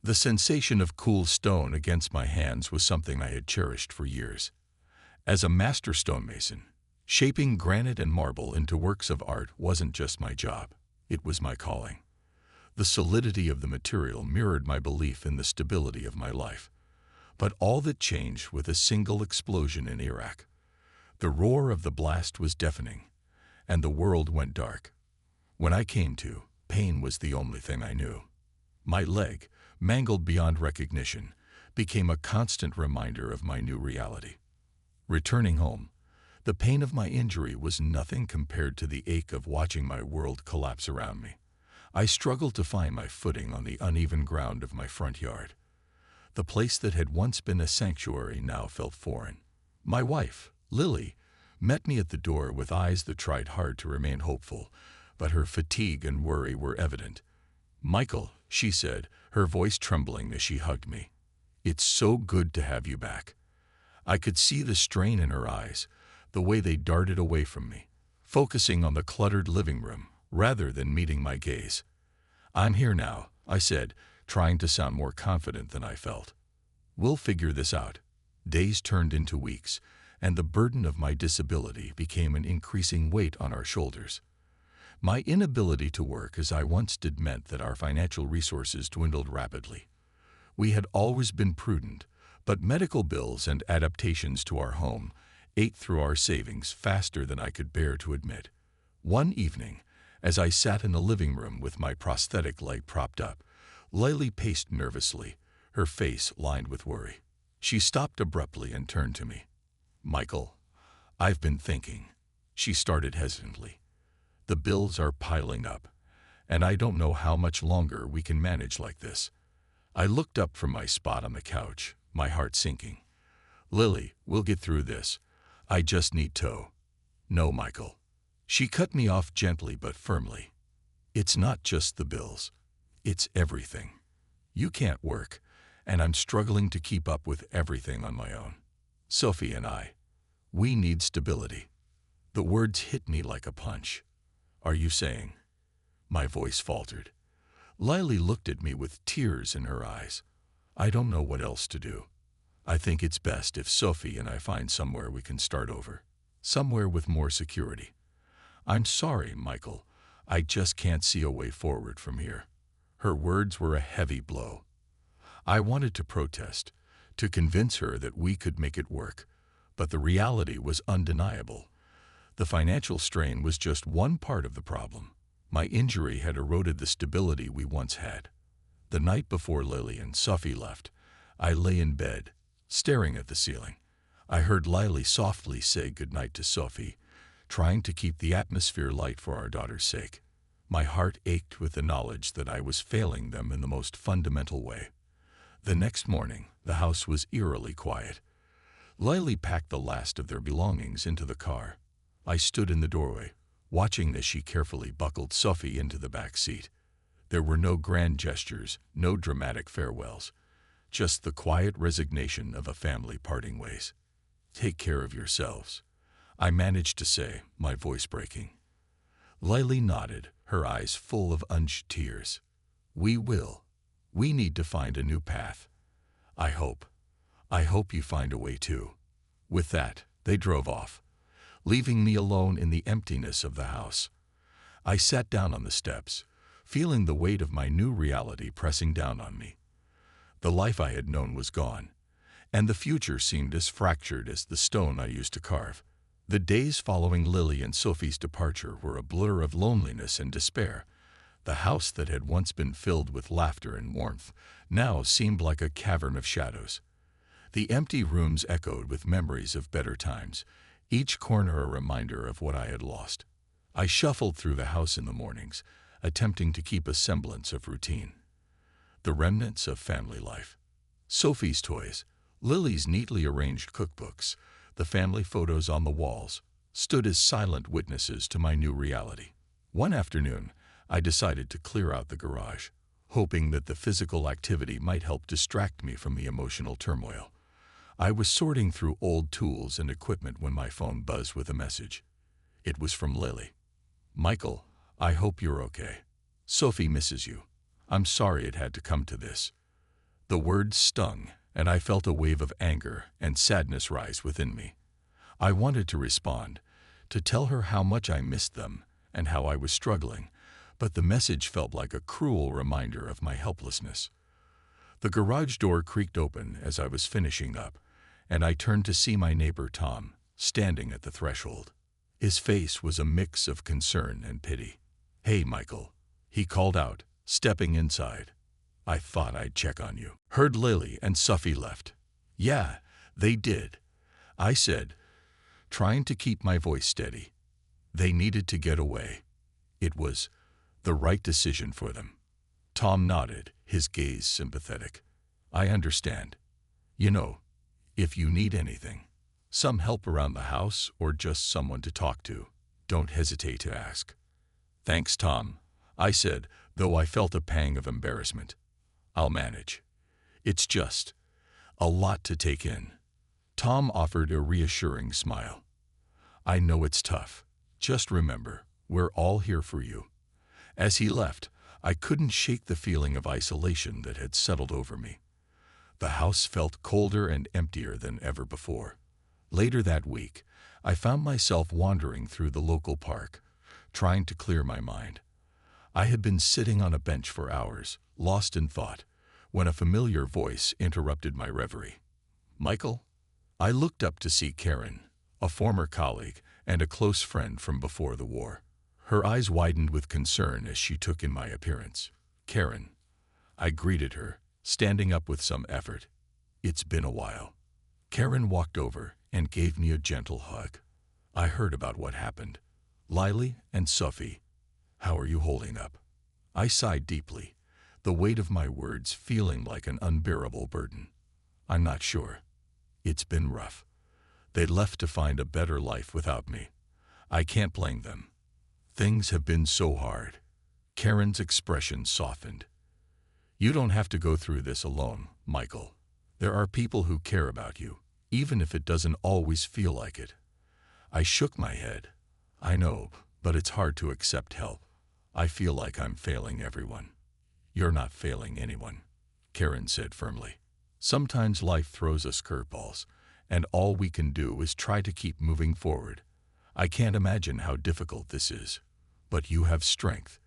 The sensation of cool stone against my hands was something I had cherished for years. As a master stonemason, shaping granite and marble into works of art wasn't just my job, it was my calling. The solidity of the material mirrored my belief in the stability of my life. But all that changed with a single explosion in Iraq. The roar of the blast was deafening, and the world went dark. When I came to, pain was the only thing I knew. My leg, mangled beyond recognition, became a constant reminder of my new reality. Returning home, the pain of my injury was nothing compared to the ache of watching my world collapse around me. I struggled to find my footing on the uneven ground of my front yard. The place that had once been a sanctuary now felt foreign. My wife, Lily, met me at the door with eyes that tried hard to remain hopeful, but her fatigue and worry were evident. "Michael," she said, her voice trembling as she hugged me. "It's so good to have you back." I could see the strain in her eyes, the way they darted away from me, focusing on the cluttered living room rather than meeting my gaze. "I'm here now," I said, trying to sound more confident than I felt. "We'll figure this out." Days turned into weeks, and the burden of my disability became an increasing weight on our shoulders. My inability to work as I once did meant that our financial resources dwindled rapidly. We had always been prudent, but medical bills and adaptations to our home ate through our savings faster than I could bear to admit. One evening, as I sat in the living room with my prosthetic leg propped up, Lily paced nervously, her face lined with worry. She stopped abruptly and turned to me. "Michael, I've been thinking," she started hesitantly. "The bills are piling up, and I don't know how much longer we can manage like this." I looked up from my spot on the couch, my heart sinking. "Lily, we'll get through this. I just need to." "No, Michael." She cut me off gently but firmly. "It's not just the bills. It's everything. You can't work, and I'm struggling to keep up with everything on my own. Sophie and we need stability." The words hit me like a punch. "Are you saying?" My voice faltered. Lily looked at me with tears in her eyes. "I don't know what else to do. I think it's best if Sophie and I find somewhere we can start over. Somewhere with more security. I'm sorry, Michael. I just can't see a way forward from here." Her words were a heavy blow. I wanted to protest, to convince her that we could make it work, but the reality was undeniable. The financial strain was just one part of the problem. My injury had eroded the stability we once had. The night before Lily and Sophie left, I lay in bed, staring at the ceiling. I heard Lily softly say goodnight to Sophie, trying to keep the atmosphere light for our daughter's sake. My heart ached with the knowledge that I was failing them in the most fundamental way. The next morning, the house was eerily quiet. Lily packed the last of their belongings into the car. I stood in the doorway, watching as she carefully buckled Sophie into the back seat. There were no grand gestures, no dramatic farewells, just the quiet resignation of a family parting ways. "Take care of yourselves," I managed to say, my voice breaking. Lily nodded, her eyes full of unshed tears. "We will. We need to find a new path. I hope you find a way too." With that, they drove off, leaving me alone in the emptiness of the house. I sat down on the steps, feeling the weight of my new reality pressing down on me. The life I had known was gone, and the future seemed as fractured as the stone I used to carve. The days following Lily and Sophie's departure were a blur of loneliness and despair. The house that had once been filled with laughter and warmth now seemed like a cavern of shadows. The empty rooms echoed with memories of better times, each corner a reminder of what I had lost. I shuffled through the house in the mornings, attempting to keep a semblance of routine. The remnants of family life. Sophie's toys, Lily's neatly arranged cookbooks, the family photos on the walls, stood as silent witnesses to my new reality. One afternoon, I decided to clear out the garage, hoping that the physical activity might help distract me from the emotional turmoil. I was sorting through old tools and equipment when my phone buzzed with a message. It was from Lily. "Michael, I hope you're okay. Sophie misses you. I'm sorry it had to come to this." The words stung, and I felt a wave of anger and sadness rise within me. I wanted to respond, to tell her how much I missed them and how I was struggling, but the message felt like a cruel reminder of my helplessness. The garage door creaked open as I was finishing up, and I turned to see my neighbor Tom, standing at the threshold. His face was a mix of concern and pity. "Hey, Michael," he called out, stepping inside. "I thought I'd check on you." Heard Lily and Sophie left. "Yeah, they did," I said, trying to keep my voice steady. They needed to get away. It was the right decision for them. Tom nodded, his gaze sympathetic. "I understand. You know, if you need anything, some help around the house or just someone to talk to, don't hesitate to ask." "Thanks, Tom," I said, though I felt a pang of embarrassment. "I'll manage. It's just a lot to take in." Tom offered a reassuring smile. "I know it's tough. Just remember, we're all here for you." As he left, I couldn't shake the feeling of isolation that had settled over me. The house felt colder and emptier than ever before. Later that week, I found myself wandering through the local park, trying to clear my mind. I had been sitting on a bench for hours, lost in thought, when a familiar voice interrupted my reverie. "Michael?" I looked up to see Karen, a former colleague and a close friend from before the war. Her eyes widened with concern as she took in my appearance. "Karen," I greeted her, standing up with some effort. "It's been a while." Karen walked over and gave me a gentle hug. "I heard about what happened. Lily and Sophie, how are you holding up?" I sighed deeply, the weight of my words feeling like an unbearable burden. "I'm not sure. It's been rough. They left to find a better life without me. I can't blame them. Things have been so hard." Karen's expression softened. "You don't have to go through this alone, Michael. There are people who care about you, even if it doesn't always feel like it." I shook my head. "I know, but it's hard to accept help. I feel like I'm failing everyone." "You're not failing anyone," Karen said firmly. "Sometimes life throws us curveballs, and all we can do is try to keep moving forward. I can't imagine how difficult this is, but you have strength.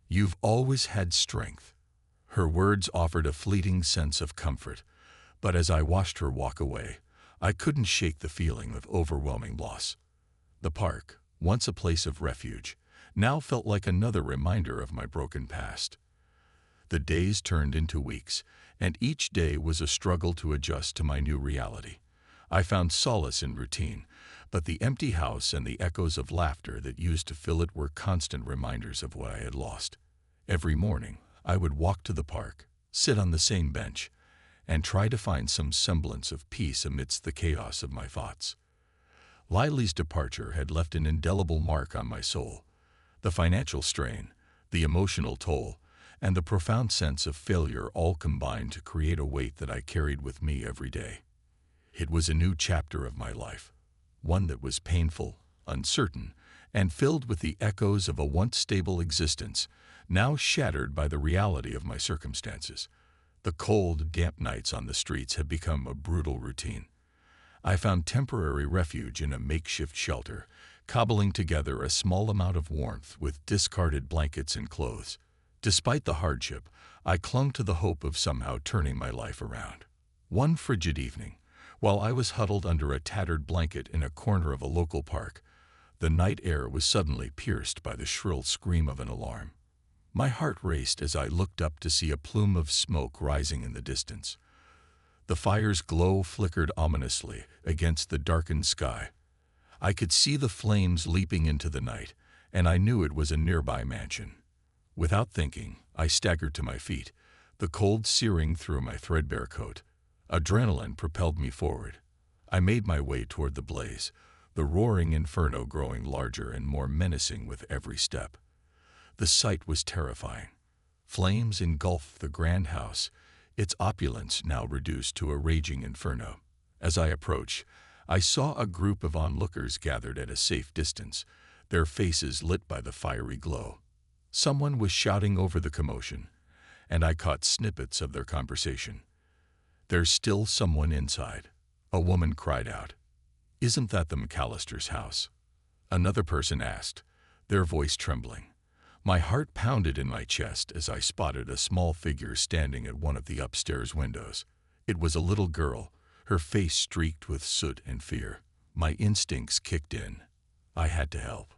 You've always had strength." Her words offered a fleeting sense of comfort, but as I watched her walk away, I couldn't shake the feeling of overwhelming loss. The park, once a place of refuge, now felt like another reminder of my broken past. The days turned into weeks, and each day was a struggle to adjust to my new reality. I found solace in routine, but the empty house and the echoes of laughter that used to fill it were constant reminders of what I had lost. Every morning, I would walk to the park, sit on the same bench, and try to find some semblance of peace amidst the chaos of my thoughts. Lily's departure had left an indelible mark on my soul. The financial strain, the emotional toll, and the profound sense of failure all combined to create a weight that I carried with me every day. It was a new chapter of my life, one that was painful, uncertain, and filled with the echoes of a once stable existence, now shattered by the reality of my circumstances. The cold, damp nights on the streets had become a brutal routine. I found temporary refuge in a makeshift shelter, cobbling together a small amount of warmth with discarded blankets and clothes. Despite the hardship, I clung to the hope of somehow turning my life around. One frigid evening, while I was huddled under a tattered blanket in a corner of a local park, the night air was suddenly pierced by the shrill scream of an alarm. My heart raced as I looked up to see a plume of smoke rising in the distance. The fire's glow flickered ominously against the darkened sky. I could see the flames leaping into the night, and I knew it was a nearby mansion. Without thinking, I staggered to my feet, the cold searing through my threadbare coat. Adrenaline propelled me forward. I made my way toward the blaze, the roaring inferno growing larger and more menacing with every step. The sight was terrifying. Flames engulfed the grand house, its opulence now reduced to a raging inferno. As I approached, I saw a group of onlookers gathered at a safe distance, their faces lit by the fiery glow. Someone was shouting over the commotion, and I caught snippets of their conversation. "There's still someone inside," a woman cried out. "Isn't that the McAllister's house?" another person asked, their voice trembling. My heart pounded in my chest as I spotted a small figure standing at one of the upstairs windows. It was a little girl, her face streaked with soot and fear. My instincts kicked in. I had to help.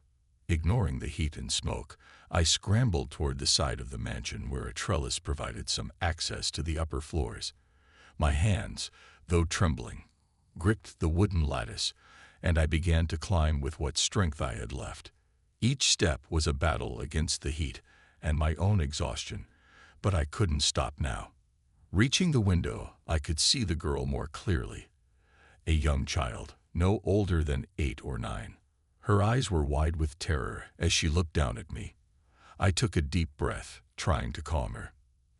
Ignoring the heat and smoke, I scrambled toward the side of the mansion where a trellis provided some access to the upper floors. My hands, though trembling, gripped the wooden lattice, and I began to climb with what strength I had left. Each step was a battle against the heat and my own exhaustion, but I couldn't stop now. Reaching the window, I could see the girl more clearly. A young child, no older than 8 or 9. Her eyes were wide with terror as she looked down at me. I took a deep breath, trying to calm her.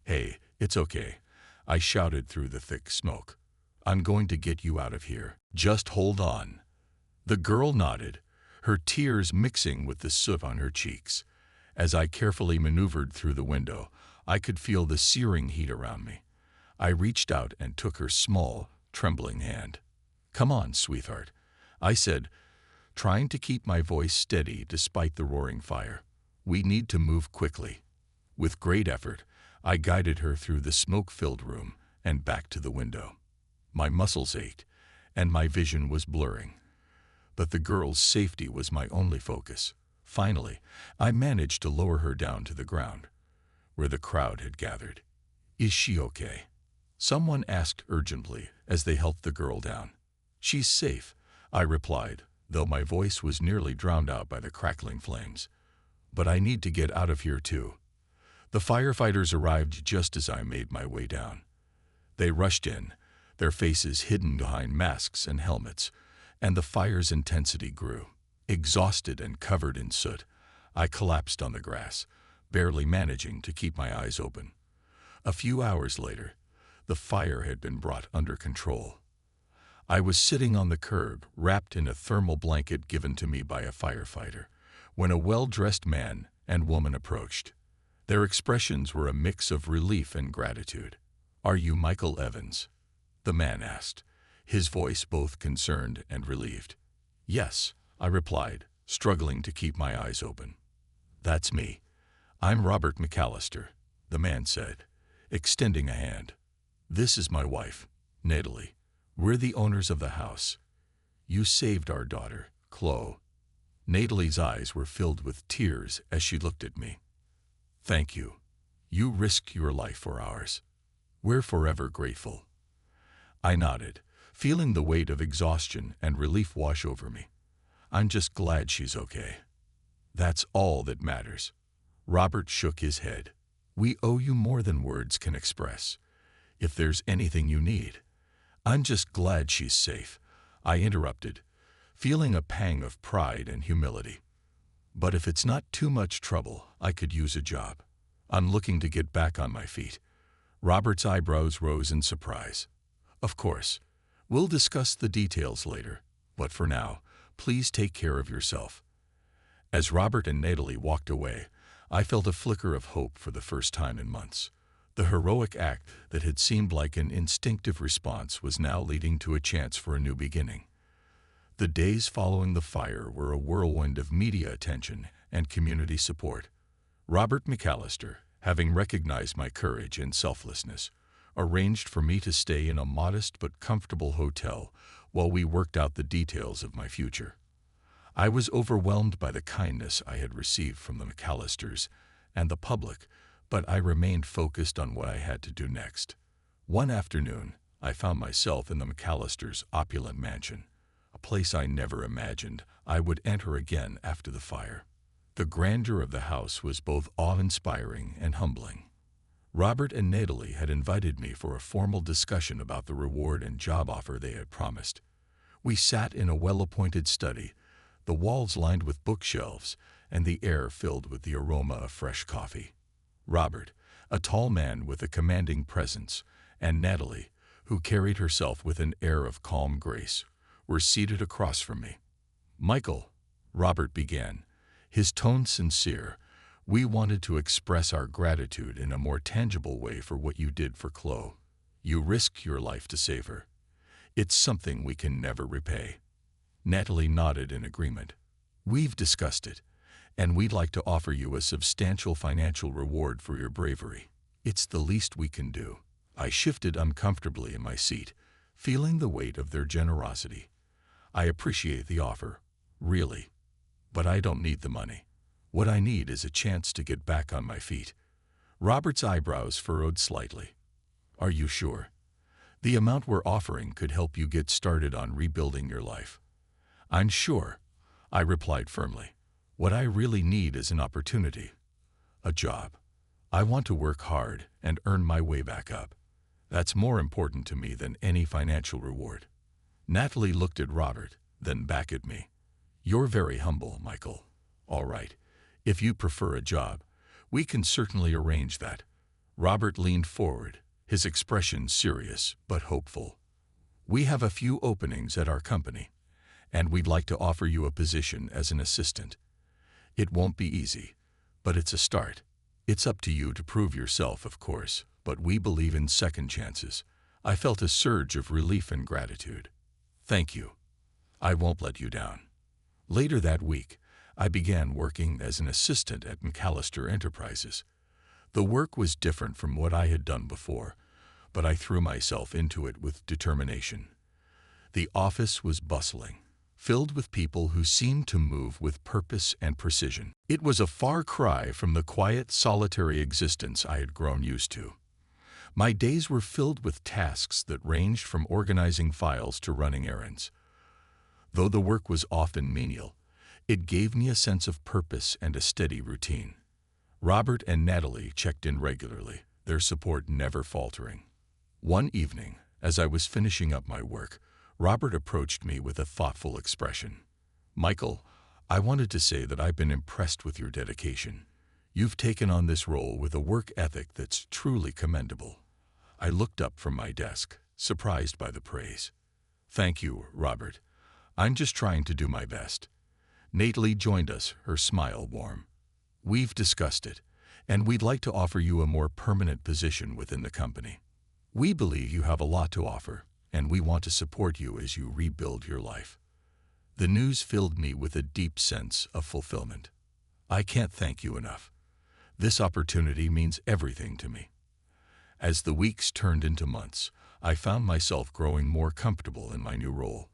"Hey, it's okay," I shouted through the thick smoke. "I'm going to get you out of here. Just hold on." The girl nodded, her tears mixing with the soot on her cheeks. As I carefully maneuvered through the window, I could feel the searing heat around me. I reached out and took her small, trembling hand. "Come on, sweetheart," I said, trying to keep my voice steady despite the roaring fire. "We need to move quickly." With great effort, I guided her through the smoke-filled room and back to the window. My muscles ached, and my vision was blurring. But the girl's safety was my only focus. Finally, I managed to lower her down to the ground, where the crowd had gathered. "Is she okay?" someone asked urgently as they helped the girl down. "She's safe," I replied, though my voice was nearly drowned out by the crackling flames. "But I need to get out of here too." The firefighters arrived just as I made my way down. They rushed in, their faces hidden behind masks and helmets, and the fire's intensity grew. Exhausted and covered in soot, I collapsed on the grass, barely managing to keep my eyes open. A few hours later, the fire had been brought under control. I was sitting on the curb, wrapped in a thermal blanket given to me by a firefighter, when a well-dressed man and woman approached. Their expressions were a mix of relief and gratitude. "Are you Michael Evans?" the man asked, his voice both concerned and relieved. "Yes," I replied, struggling to keep my eyes open. "That's me. I'm Robert McAllister," the man said, extending a hand. "This is my wife, Natalie. We're the owners of the house. You saved our daughter, Chloe." Natalie's eyes were filled with tears as she looked at me. "Thank you. You risked your life for ours. We're forever grateful." I nodded, feeling the weight of exhaustion and relief wash over me. "I'm just glad she's okay. That's all that matters." Robert shook his head. "We owe you more than words can express. If there's anything you need." "I'm just glad she's safe," I interrupted, feeling a pang of pride and humility. "But if it's not too much trouble, I could use a job. I'm looking to get back on my feet." Robert's eyebrows rose in surprise. "Of course. We'll discuss the details later, but for now, please take care of yourself." As Robert and Natalie walked away, I felt a flicker of hope for the first time in months. The heroic act that had seemed like an instinctive response was now leading to a chance for a new beginning. The days following the fire were a whirlwind of media attention and community support. Robert McAllister, having recognized my courage and selflessness, arranged for me to stay in a modest but comfortable hotel while we worked out the details of my future. I was overwhelmed by the kindness I had received from the McAllisters and the public, but I remained focused on what I had to do next. One afternoon, I found myself in the McAllisters' opulent mansion, a place I never imagined I would enter again after the fire. The grandeur of the house was both awe-inspiring and humbling. Robert and Natalie had invited me for a formal discussion about the reward and job offer they had promised. We sat in a well-appointed study, the walls lined with bookshelves and the air filled with the aroma of fresh coffee. Robert, a tall man with a commanding presence, and Natalie, who carried herself with an air of calm grace, were seated across from me. "Michael," Robert began, his tone sincere, "we wanted to express our gratitude in a more tangible way for what you did for Chloe. You risk your life to save her. It's something we can never repay." Natalie nodded in agreement. "We've discussed it, and we'd like to offer you a substantial financial reward for your bravery. It's the least we can do." I shifted uncomfortably in my seat, feeling the weight of their generosity. "I appreciate the offer, really, but I don't need the money. What I need is a chance to get back on my feet." Robert's eyebrows furrowed slightly. "Are you sure? The amount we're offering could help you get started on rebuilding your life." "I'm sure," I replied firmly. "What I really need is an opportunity, a job. I want to work hard and earn my way back up. That's more important to me than any financial reward." Natalie looked at Robert, then back at me. "You're very humble, Michael. All right, if you prefer a job, we can certainly arrange that." Robert leaned forward, his expression serious but hopeful. "We have a few openings at our company, and we'd like to offer you a position as an assistant. It won't be easy, but it's a start. It's up to you to prove yourself, of course, but we believe in second chances." I felt a surge of relief and gratitude. "Thank you. I won't let you down." Later that week, I began working as an assistant at McAllister Enterprises. The work was different from what I had done before, but I threw myself into it with determination. The office was bustling, filled with people who seemed to move with purpose and precision. It was a far cry from the quiet, solitary existence I had grown used to. My days were filled with tasks that ranged from organizing files to running errands. Though the work was often menial, it gave me a sense of purpose and a steady routine. Robert and Natalie checked in regularly, their support never faltering. One evening, as I was finishing up my work, Robert approached me with a thoughtful expression. "Michael, I wanted to say that I've been impressed with your dedication. You've taken on this role with a work ethic that's truly commendable." I looked up from my desk, surprised by the praise. "Thank you, Robert. I'm just trying to do my best." Natalie joined us, her smile warm. "We've discussed it, and we'd like to offer you a more permanent position within the company. We believe you have a lot to offer, and we want to support you as you rebuild your life." The news filled me with a deep sense of fulfillment. I can't thank you enough. This opportunity means everything to me. As the weeks turned into months, I found myself growing more comfortable in my new role.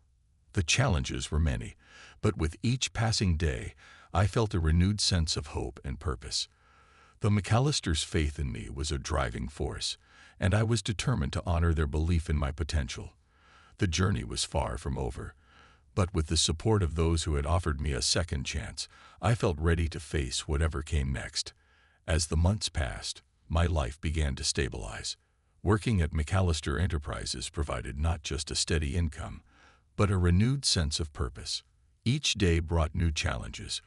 The challenges were many, but with each passing day, I felt a renewed sense of hope and purpose. The McAllisters' faith in me was a driving force, and I was determined to honor their belief in my potential. The journey was far from over, but with the support of those who had offered me a second chance, I felt ready to face whatever came next. As the months passed, my life began to stabilize. Working at McAllister Enterprises provided not just a steady income, but a renewed sense of purpose. Each day brought new challenges,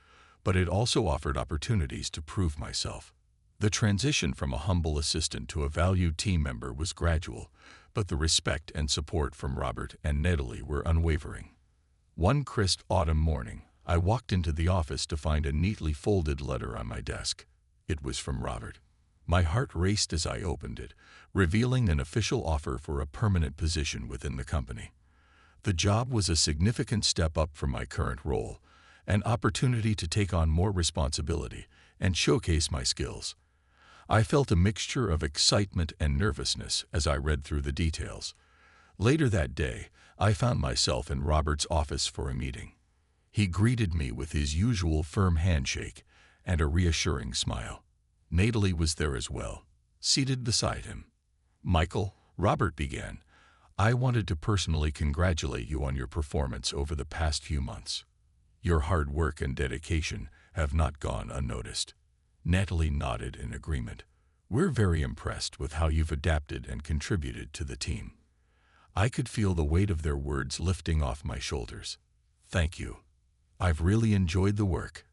but it also offered opportunities to prove myself. The transition from a humble assistant to a valued team member was gradual, but the respect and support from Robert and Natalie were unwavering. One crisp autumn morning, I walked into the office to find a neatly folded letter on my desk. It was from Robert. My heart raced as I opened it, revealing an official offer for a permanent position within the company. The job was a significant step up from my current role, an opportunity to take on more responsibility and showcase my skills. I felt a mixture of excitement and nervousness as I read through the details. Later that day, I found myself in Robert's office for a meeting. He greeted me with his usual firm handshake and a reassuring smile. Natalie was there as well, seated beside him. "Michael," Robert began, "I wanted to personally congratulate you on your performance over the past few months. Your hard work and dedication have not gone unnoticed." Natalie nodded in agreement. "We're very impressed with how you've adapted and contributed to the team." I could feel the weight of their words lifting off my shoulders. "Thank you. I've really enjoyed the work,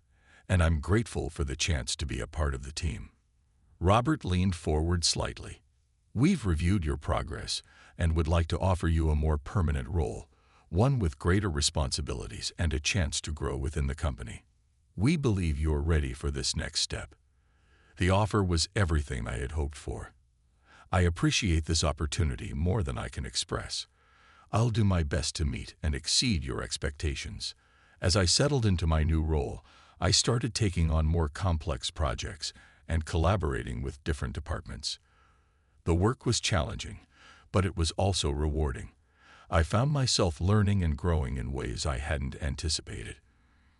and I'm grateful for the chance to be a part of the team." Robert leaned forward slightly. "We've reviewed your progress and would like to offer you a more permanent role, one with greater responsibilities and a chance to grow within the company. We believe you're ready for this next step." The offer was everything I had hoped for. I appreciate this opportunity more than I can express. I'll do my best to meet and exceed your expectations. As I settled into my new role, I started taking on more complex projects and collaborating with different departments. The work was challenging, but it was also rewarding. I found myself learning and growing in ways I hadn't anticipated.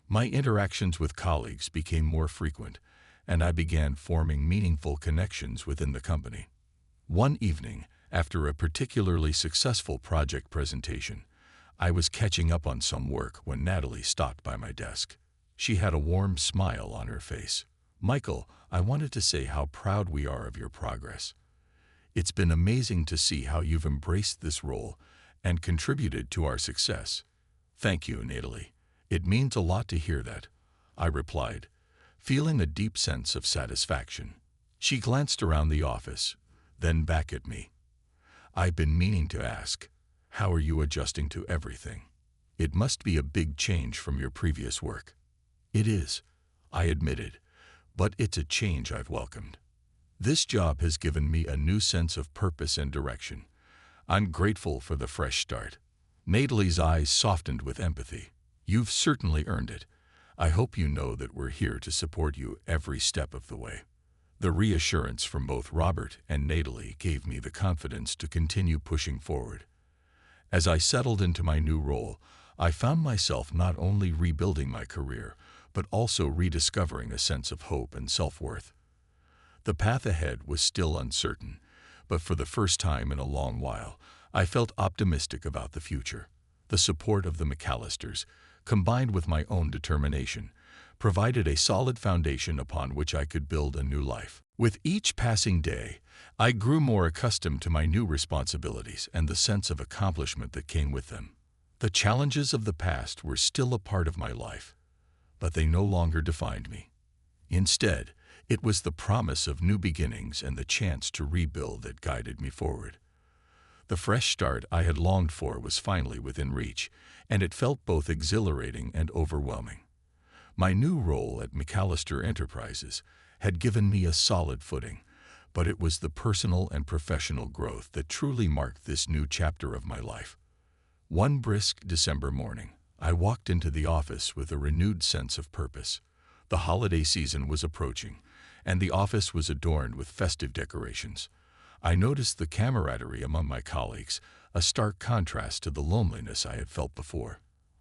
My interactions with colleagues became more frequent, and I began forming meaningful connections within the company. One evening, after a particularly successful project presentation, I was catching up on some work when Natalie stopped by my desk. She had a warm smile on her face. "Michael, I wanted to say how proud we are of your progress. It's been amazing to see how you've embraced this role and contributed to our success." "Thank you, Natalie. It means a lot to hear that," I replied, feeling a deep sense of satisfaction. She glanced around the office, then back at me. "I've been meaning to ask, how are you adjusting to everything? It must be a big change from your previous work." "It is," I admitted, "but it's a change I've welcomed. This job has given me a new sense of purpose and direction. I'm grateful for the fresh start." Natalie's eyes softened with empathy. "You've certainly earned it. I hope you know that we're here to support you every step of the way." The reassurance from both Robert and Natalie gave me the confidence to continue pushing forward. As I settled into my new role, I found myself not only rebuilding my career, but also rediscovering a sense of hope and self-worth. The path ahead was still uncertain, but for the first time in a long while, I felt optimistic about the future. The support of the McAllisters, combined with my own determination, provided a solid foundation upon which I could build a new life. With each passing day, I grew more accustomed to my new responsibilities and the sense of accomplishment that came with them. The challenges of the past were still a part of my life, but they no longer defined me. Instead, it was the promise of new beginnings and the chance to rebuild that guided me forward. The fresh start I had longed for was finally within reach, and it felt both exhilarating and overwhelming. My new role at McAllister Enterprises had given me a solid footing, but it was the personal and professional growth that truly marked this new chapter of my life. One brisk December morning, I walked into the office with a renewed sense of purpose. The holiday season was approaching, and the office was adorned with festive decorations. I noticed the camaraderie among my colleagues, a stark contrast to the loneliness I had felt before.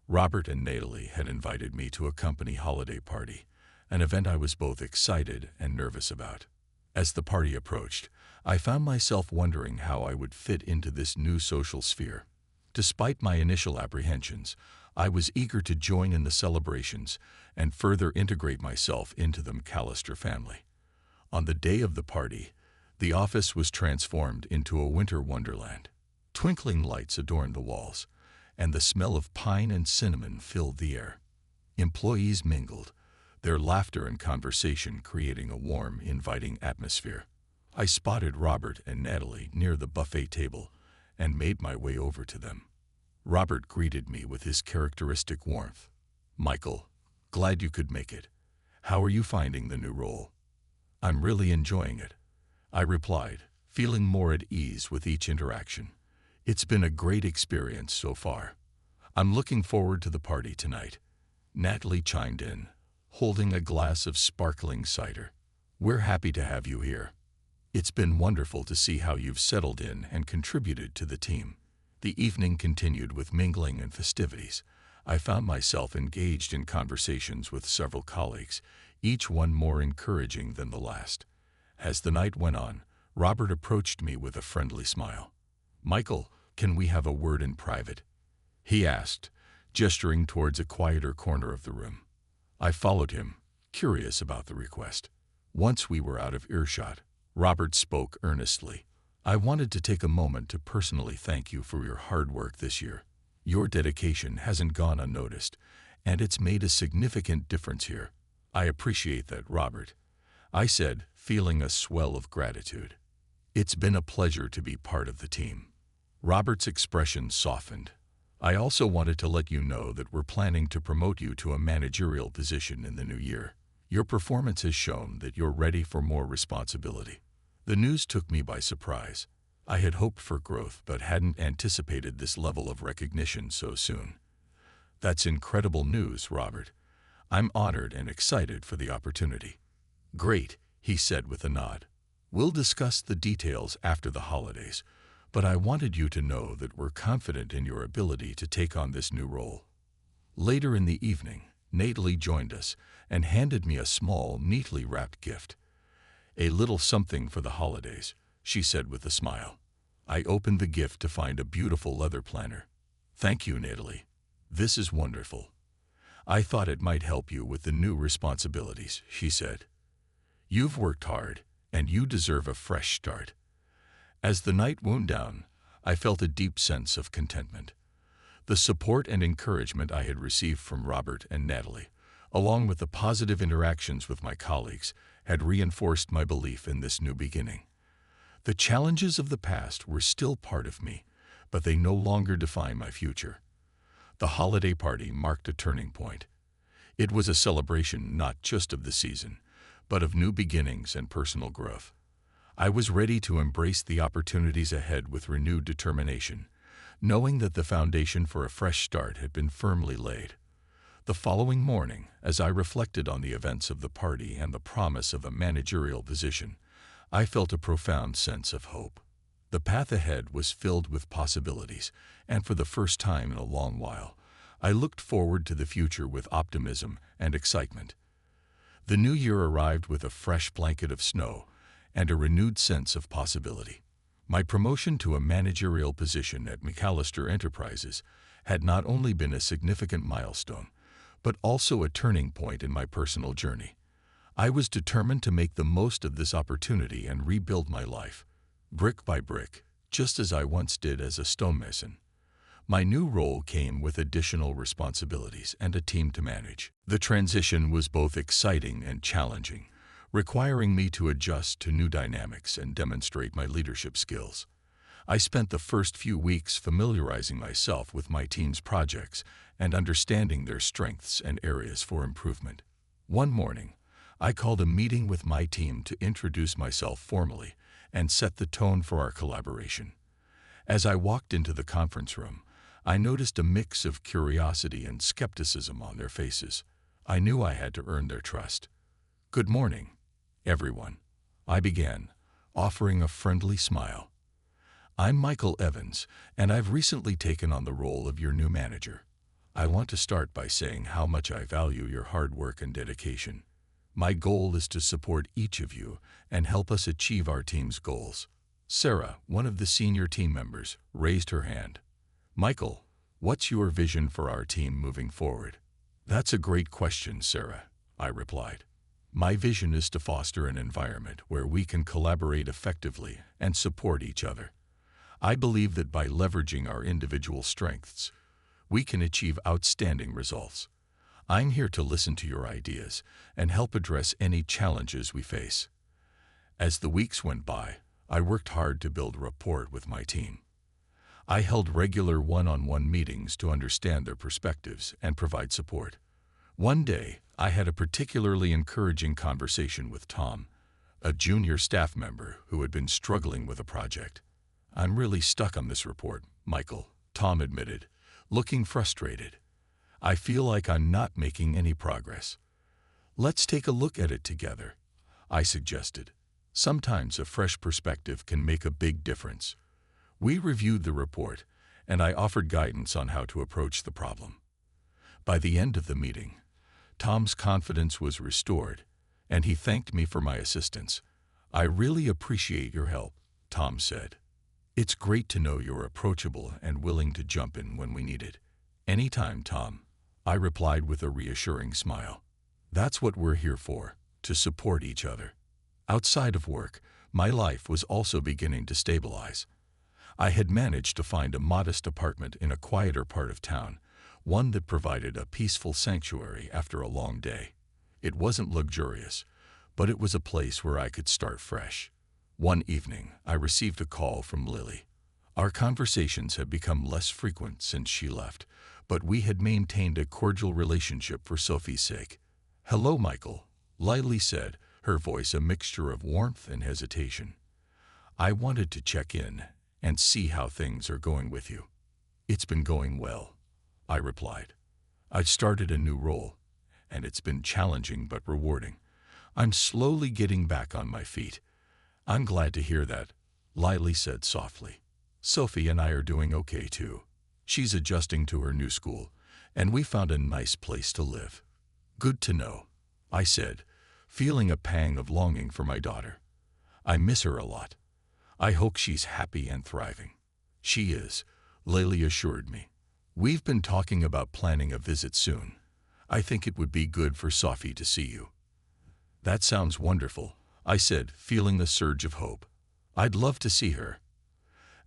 Robert and Natalie had invited me to a company holiday party, an event I was both excited and nervous about. As the party approached, I found myself wondering how I would fit into this new social sphere. Despite my initial apprehensions, I was eager to join in the celebrations and further integrate myself into the McAllister family. On the day of the party, the office was transformed into a winter wonderland. Twinkling lights adorned the walls, and the smell of pine and cinnamon filled the air. Employees mingled, their laughter and conversation creating a warm, inviting atmosphere. I spotted Robert and Natalie near the buffet table and made my way over to them. Robert greeted me with his characteristic warmth. "Michael, glad you could make it. How are you finding the new role?" "I'm really enjoying it," I replied, feeling more at ease with each interaction. "It's been a great experience so far." "I'm looking forward to the party tonight," Natalie chimed in, holding a glass of sparkling cider. "We're happy to have you here. It's been wonderful to see how you've settled in and contributed to the team." The evening continued with mingling and festivities. I found myself engaged in conversations with several colleagues, each one more encouraging than the last. As the night went on, Robert approached me with a friendly smile. "Michael, can we have a word in private?" he asked, gesturing towards a quieter corner of the room. I followed him, curious about the request. Once we were out of earshot, Robert spoke earnestly. "I wanted to take a moment to personally thank you for your hard work this year. Your dedication hasn't gone unnoticed, and it's made a significant difference here." "I appreciate that, Robert," I said, feeling a swell of gratitude. "It's been a pleasure to be part of the team." Robert's expression softened. "I also wanted to let you know that we're planning to promote you to a managerial position in the new year. Your performance has shown that you're ready for more responsibility." The news took me by surprise. I had hoped for growth but hadn't anticipated this level of recognition so soon. That's incredible news, Robert. I'm honored and excited for the opportunity. Great, he said with a nod. We'll discuss the details after the holidays, but I wanted you to know that we're confident in your ability to take on this new role. Later in the evening, Natalie joined us and handed me a small, neatly wrapped gift. A little something for the holidays, she said with a smile. I opened the gift to find a beautiful leather planner. Thank you, Natalie. This is wonderful. I thought it might help you with the new responsibilities, she said. You've worked hard, and you deserve a fresh start. As the night wound down, I felt a deep sense of contentment. The support and encouragement I had received from Robert and Natalie, along with the positive interactions with my colleagues, had reinforced my belief in this new beginning. The challenges of the past were still part of me, but they no longer define my future. The holiday party marked a turning point. It was a celebration not just of the season, but of new beginnings and personal growth. I was ready to embrace the opportunities ahead with renewed determination, knowing that the foundation for a fresh start had been firmly laid. The following morning, as I reflected on the events of the party and the promise of a managerial position, I felt a profound sense of hope. The path ahead was filled with possibilities, and for the first time in a long while, I looked forward to the future with optimism and excitement. The new year arrived with a fresh blanket of snow and a renewed sense of possibility. My promotion to a managerial position at McAllister Enterprises had not only been a significant milestone, but also a turning point in my personal journey. I was determined to make the most of this opportunity and rebuild my life, brick by brick, just as I once did as a stonemason. My new role came with additional responsibilities and a team to manage. The transition was both exciting and challenging, requiring me to adjust to new dynamics and demonstrate my leadership skills. I spent the first few weeks familiarizing myself with my team's projects and understanding their strengths and areas for improvement. One morning, I called a meeting with my team to introduce myself formally and set the tone for our collaboration. As I walked into the conference room, I noticed a mix of curiosity and skepticism on their faces. I knew I had to earn their trust. Good morning, everyone, I began, offering a friendly smile. I'm Michael Evans, and I've recently taken on the role of your new manager. I want to start by saying how much I value your hard work and dedication. My goal is to support each of you and help us achieve our team's goals. Sarah, one of the senior team members, raised her hand. Michael, what's your vision for our team moving forward? That's a great question, Sarah, I replied. My vision is to foster an environment where we can collaborate effectively and support each other. I believe that by leveraging our individual strengths, we can achieve outstanding results. I'm here to listen to your ideas and help address any challenges we face. As the weeks went by, I worked hard to build rapport with my team. I held regular one-on-one meetings to understand their perspectives and provide support. One day, I had a particularly encouraging conversation with Tom, a junior staff member who had been struggling with a project. I'm really stuck on this report, Michael, Tom admitted, looking frustrated. I feel like I'm not making any progress. Let's take a look at it together, I suggested. Sometimes a fresh perspective can make a big difference. We reviewed the report, and I offered guidance on how to approach the problem. By the end of the meeting, Tom's confidence was restored, and he thanked me for my assistance. I really appreciate your help, Tom said. It's great to know you're approachable and willing to jump in when we need it. Anytime, Tom, I replied with a reassuring smile. That's what we're here for, to support each other. Outside of work, my life was also beginning to stabilize. I had managed to find a modest apartment in a quieter part of town, one that provided a peaceful sanctuary after a long day. It wasn't luxurious, but it was a place where I could start fresh. One evening, I received a call from Lily. Our conversations had become less frequent since she left, but we had maintained a cordial relationship for Sophie's sake. Hello, Michael, Lily said, her voice a mixture of warmth and hesitation. I wanted to check in and see how things are going with you. It's been going well, I replied. I've started a new role, and it's been challenging but rewarding. I'm slowly getting back on my feet. I'm glad to hear that, Lily said softly. Sophie and I are doing okay too. She's adjusting to her new school, and we found a nice place to live. Good to know, I said, feeling a pang of longing for my daughter. I miss her a lot. I hope she's happy and thriving. She is, Lily assured me. We've been talking about planning a visit soon. I think it would be good for Sophie to see you. That sounds wonderful, I said, feeling the surge of hope. I'd love to see her.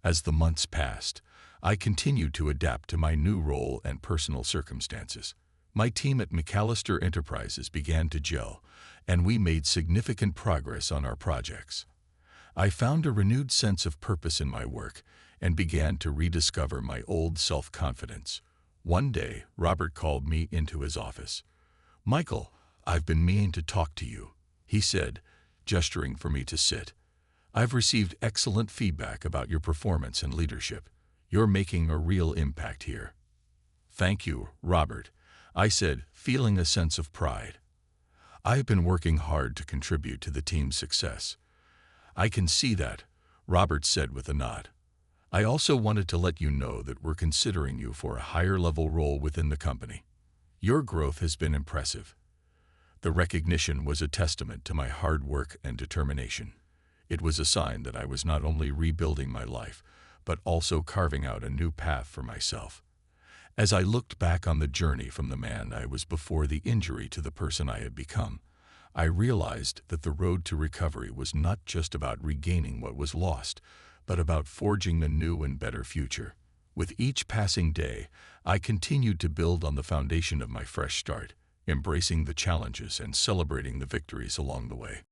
As the months passed, I continued to adapt to my new role and personal circumstances. My team at McAllister Enterprises began to gel, and we made significant progress on our projects. I found a renewed sense of purpose in my work and began to rediscover my old self-confidence. One day, Robert called me into his office. "Michael, I've been meaning to talk to you," he said, gesturing for me to sit. "I've received excellent feedback about your performance and leadership. You're making a real impact here." "Thank you, Robert," I said, feeling a sense of pride. "I've been working hard to contribute to the team's success." "I can see that," Robert said with a nod. "I also wanted to let you know that we're considering you for a higher-level role within the company. Your growth has been impressive." The recognition was a testament to my hard work and determination. It was a sign that I was not only rebuilding my life, but also carving out a new path for myself. As I looked back on the journey from the man I was before the injury to the person I had become, I realized that the road to recovery was not just about regaining what was lost, but about forging a new and better future. With each passing day, I continued to build on the foundation of my fresh start, embracing the challenges and celebrating the victories along the way.